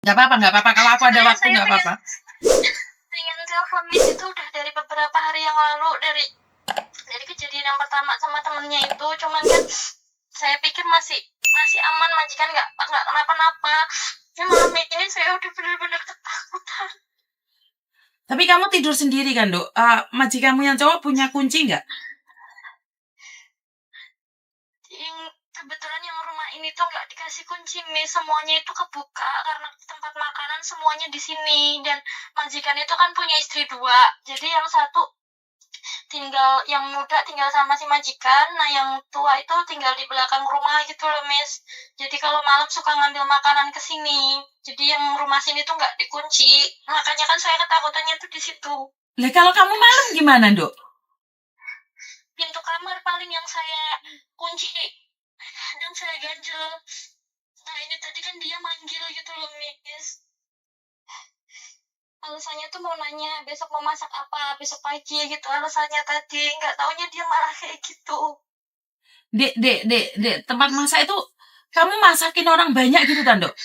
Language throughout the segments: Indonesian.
Nggak apa-apa. Kalau aku ada Iya, waktu saya nggak apa-apa. pengen telepon Miss itu udah dari beberapa hari yang lalu, dari kejadian yang pertama sama temennya itu. Cuman kan saya pikir masih aman, majikan nggak kenapa-napa. Ya malam ini saya udah benar-benar ketakutan. Tapi kamu tidur sendiri kan, Dok? Majikanmu yang cowok punya kunci nggak? Kebetulan yang rumah ini tuh nggak dikasih kunci, Miss. Semuanya itu kebuka karena tempat makanan semuanya di sini, dan majikan itu kan punya istri 2. Jadi yang satu yang muda tinggal sama si majikan, nah yang tua itu tinggal di belakang rumah gitu loh, Miss. Jadi kalau malam suka ngambil makanan ke sini. Jadi yang rumah sini tuh nggak dikunci. Makanya kan saya ketakutannya tuh di situ. Lah kalau kamu malam gimana, Dok? Pintu kamar paling yang saya kunci dan saya ganjel. Nah ini tadi kan dia manggil gitu loh, Miss. Alasannya tuh mau nanya besok mau masak apa, besok pagi gitu alasannya tadi. Nggak taunya dia malah kayak gitu. Dek, tempat masak itu kamu masakin orang banyak gitu kan, Dok?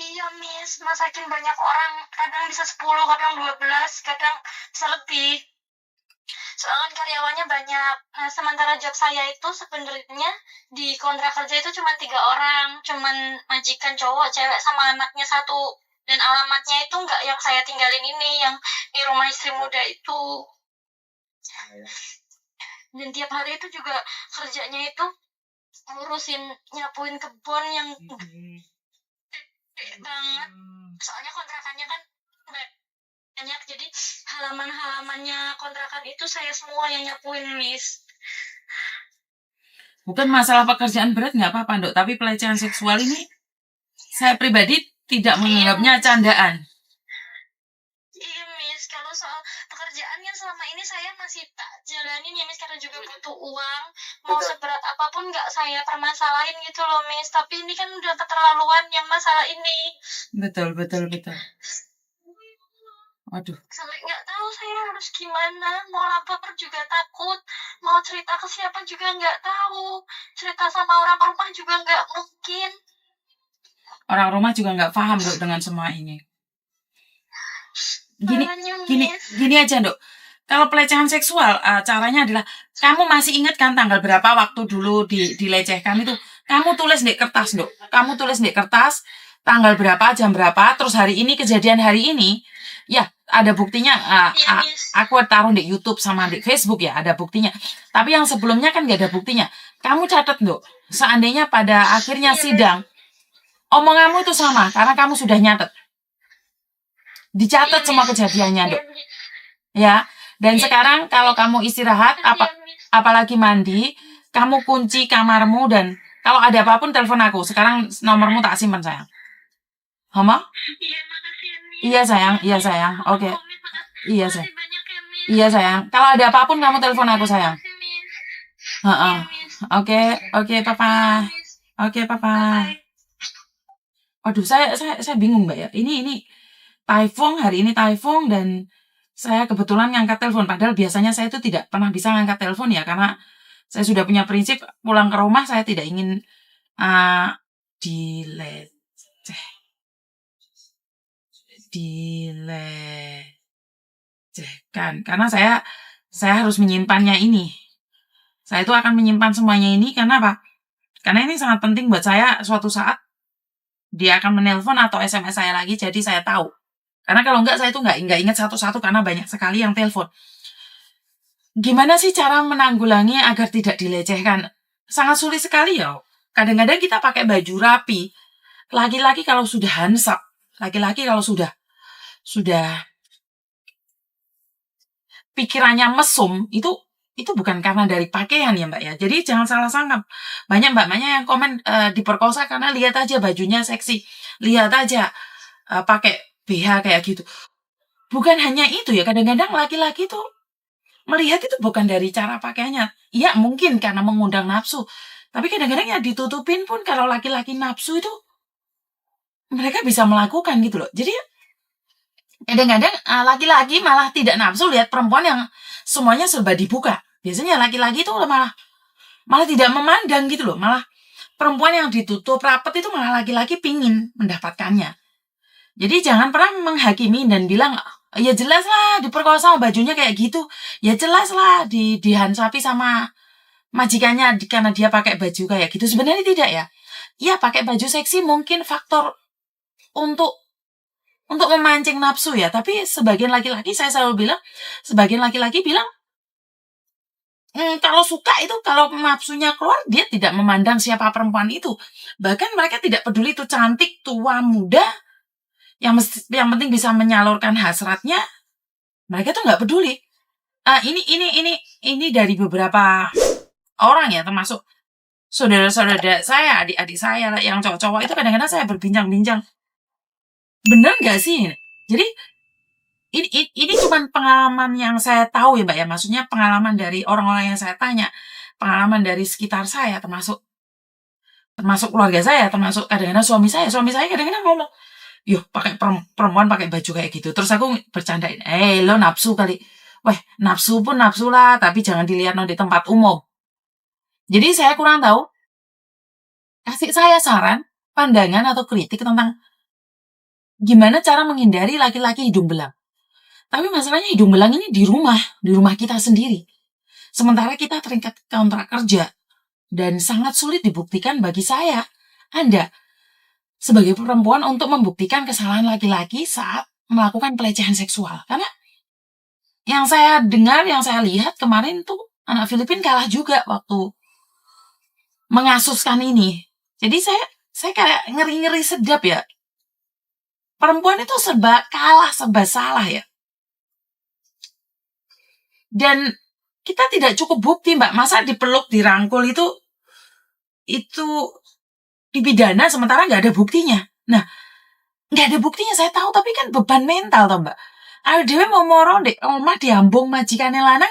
Iya, Miss, masakin banyak orang. Kadang bisa 10, kadang 12, kadang bisa lebih. Soalnya karyawannya banyak. Nah, sementara job saya itu sebenarnya di kontrak kerja itu cuma 3 orang. Cuman majikan cowok, cewek, sama anaknya 1. Dan alamatnya itu nggak yang saya tinggalin ini, yang di rumah istri muda itu. Dan tiap hari itu juga kerjanya itu ngurusin, nyapuin kebun yang gede banget. Soalnya kontrakannya kan banyak, jadi halaman-halamannya kontrakan itu saya semua yang nyapuin, Miss. Bukan masalah pekerjaan berat nggak apa-apa, Dok. Tapi pelecehan seksual ini saya pribadi tidak menganggapnya candaan. Iya, Miss. Kalau soal pekerjaan kan selama ini saya masih tak jalanin ya, Miss, karena juga butuh uang. Mau seberat apapun nggak saya permasalahin gitu loh, Miss. Tapi ini kan udah keterlaluan yang masalah ini. Betul. Aduh. Sampai nggak tahu saya harus gimana. Mau lapor juga takut. Mau cerita ke siapa juga nggak tahu. Cerita sama orang rumah juga nggak mungkin. Orang rumah juga nggak paham, Dok, dengan semua ini. Gini aja, Dok. Kalau pelecehan seksual, caranya adalah kamu masih ingat kan tanggal berapa waktu dulu dilecehkan itu? Kamu tulis di kertas, Dok. Kamu tulis di kertas tanggal berapa, jam berapa, terus hari ini, kejadian hari ini. Ya, ada buktinya. Aku taruh di YouTube sama di Facebook ya, ada buktinya. Tapi yang sebelumnya kan nggak ada buktinya. Kamu catat, Dok. Seandainya pada akhirnya sidang, omonganmu itu sama, karena kamu sudah nyatet. Dicatat semua kejadiannya, Dok. Ya, dan sekarang kalau kamu istirahat, apalagi mandi, kamu kunci kamarmu, dan kalau ada apapun telepon aku. Sekarang nomormu tak simpan, sayang. Hama? Iya, sayang. Oke. Iya, sayang. Iya, sayang. Kalau ada apapun kamu telepon aku, sayang. Oke, papa. Oke, papa. Aduh, saya bingung, Mbak ya. Ini typhoon, hari ini typhoon, dan saya kebetulan ngangkat telepon. Padahal biasanya saya itu tidak pernah bisa ngangkat telepon ya, karena saya sudah punya prinsip pulang ke rumah saya tidak ingin dilecehkan, karena saya harus menyimpannya ini. Saya itu akan menyimpan semuanya ini karena apa? Karena ini sangat penting buat saya. Suatu saat dia akan menelpon atau SMS saya lagi, jadi saya tahu. Karena kalau enggak, saya itu enggak ingat satu-satu karena banyak sekali yang telepon. Gimana sih cara menanggulangi agar tidak dilecehkan? Sangat sulit sekali ya. Kadang-kadang kita pakai baju rapi. Laki-laki kalau sudah hansap, laki-laki kalau sudah pikirannya mesum, itu bukan karena dari pakaian ya, Mbak ya. Jadi jangan salah sangka. Banyak mbak-mbaknya yang komen diperkosa karena lihat aja bajunya seksi, lihat aja pakai BH kayak gitu. Bukan hanya itu ya, kadang-kadang laki-laki tuh melihat itu bukan dari cara pakaiannya. Iya, mungkin karena mengundang nafsu. Tapi kadang-kadang ya ditutupin pun, kalau laki-laki nafsu itu mereka bisa melakukan gitu loh. Jadi kadang-kadang laki-laki malah tidak nafsu lihat perempuan yang semuanya serba dibuka. Biasanya laki-laki itu malah tidak memandang gitu loh. Malah perempuan yang ditutup rapat itu malah laki-laki pingin mendapatkannya. Jadi jangan pernah menghakimi dan bilang, ya jelas lah diperkosa bajunya kayak gitu. Ya jelas lah dihansapi sama majikannya karena dia pakai baju kayak gitu. Sebenarnya tidak ya. Ya pakai baju seksi mungkin faktor untuk memancing nafsu ya. Tapi sebagian laki-laki, saya selalu bilang, sebagian laki-laki bilang, kalau suka itu, kalau nafsunya keluar, dia tidak memandang siapa perempuan itu. Bahkan mereka tidak peduli itu cantik, tua, muda, yang penting bisa menyalurkan hasratnya, mereka tuh nggak peduli. Ini dari beberapa orang ya, termasuk saudara-saudara saya, adik-adik saya yang cowok-cowok itu kadang-kadang saya berbincang-bincang. Bener nggak sih? Jadi ini cuma pengalaman yang saya tahu ya Mbak ya, maksudnya pengalaman dari orang-orang yang saya tanya, pengalaman dari sekitar saya, termasuk keluarga saya, termasuk kadang-kadang suami saya kadang-kadang ngomong, "Yuh, pakai perempuan pakai baju kayak gitu." Terus aku bercandain, lo nafsu kali." Weh, nafsu pun nafsu lah, tapi jangan dilihat di tempat umum. Jadi saya kurang tahu, kasih saya saran, pandangan atau kritik tentang gimana cara menghindari laki-laki hidung belang. Tapi masalahnya hidung belang ini di rumah kita sendiri. Sementara kita terikat kontrak kerja dan sangat sulit dibuktikan bagi saya, Anda, sebagai perempuan untuk membuktikan kesalahan laki-laki saat melakukan pelecehan seksual. Karena yang saya dengar, yang saya lihat kemarin tuh anak Filipina kalah juga waktu mengasuskan ini. Jadi saya kayak ngeri-ngeri sedap ya. Perempuan itu serba kalah, serba salah ya. Dan kita tidak cukup bukti, Mbak. Masa dipeluk, dirangkul itu dipidana sementara nggak ada buktinya. Nah, nggak ada buktinya saya tahu, tapi kan beban mental toh Mbak. Ayo dewe mau moro dek omah diambung majikannya lanang,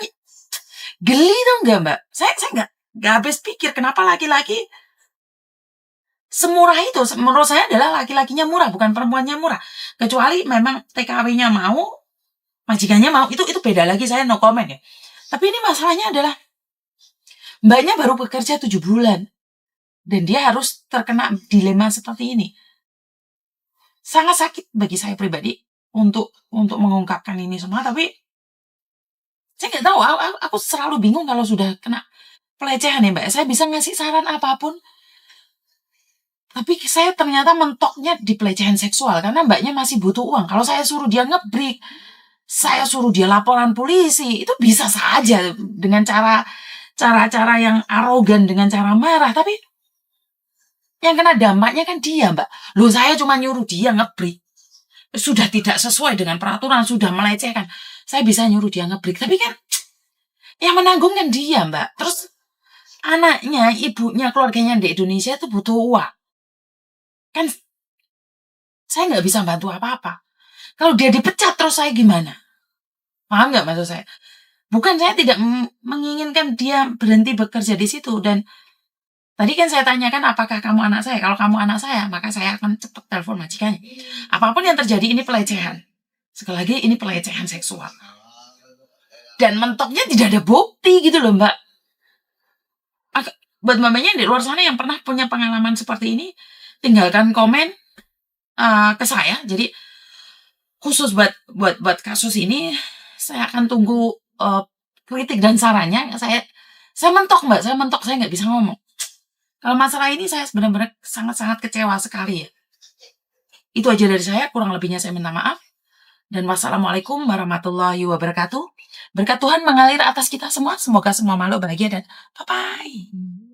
geli tuh nggak Mbak? Saya nggak habis pikir kenapa laki-laki semurah itu. Menurut saya adalah laki-lakinya murah, bukan perempuannya murah. Kecuali memang TKW-nya mau, majikannya mau, itu beda lagi, saya no comment ya. Tapi ini masalahnya adalah Mbaknya baru bekerja 7 bulan. Dan dia harus terkena dilema seperti ini. Sangat sakit bagi saya pribadi untuk mengungkapkan ini semua, tapi saya nggak tahu, aku selalu bingung kalau sudah kena pelecehan ya Mbak. Saya bisa ngasih saran apapun, tapi saya ternyata mentoknya di pelecehan seksual karena Mbaknya masih butuh uang. Kalau saya suruh dia ngebreak, saya suruh dia laporan polisi, itu bisa saja dengan cara yang arogan, dengan cara marah, tapi yang kena dampaknya kan dia, Mbak. Loh, saya cuma nyuruh dia ngebreak. Sudah tidak sesuai dengan peraturan, sudah melecehkan. Saya bisa nyuruh dia ngebreak. Tapi kan yang menanggung kan dia, Mbak. Terus anaknya, ibunya, keluarganya di Indonesia itu butuh uang. Kan saya nggak bisa bantu apa-apa. Kalau dia dipecat terus saya gimana? Paham nggak maksud saya? Bukan saya tidak menginginkan dia berhenti bekerja di situ. Dan tadi kan saya tanyakan apakah kamu anak saya. Kalau kamu anak saya, maka saya akan cepat telepon majikannya. Apapun yang terjadi ini pelecehan. Sekali lagi ini pelecehan seksual. Dan mentoknya tidak ada bukti gitu loh Mbak. Buat mamanya di luar sana yang pernah punya pengalaman seperti ini, tinggalkan komen ke saya. Jadi khusus buat kasus ini, saya akan tunggu kritik dan sarannya. Saya mentok Mbak, saya nggak bisa ngomong. Kalau masalah ini saya benar-benar sangat-sangat kecewa sekali ya. Itu aja dari saya, kurang lebihnya saya minta maaf. Dan wassalamualaikum warahmatullahi wabarakatuh. Berkat Tuhan mengalir atas kita semua. Semoga semua makhluk bahagia dan bye-bye.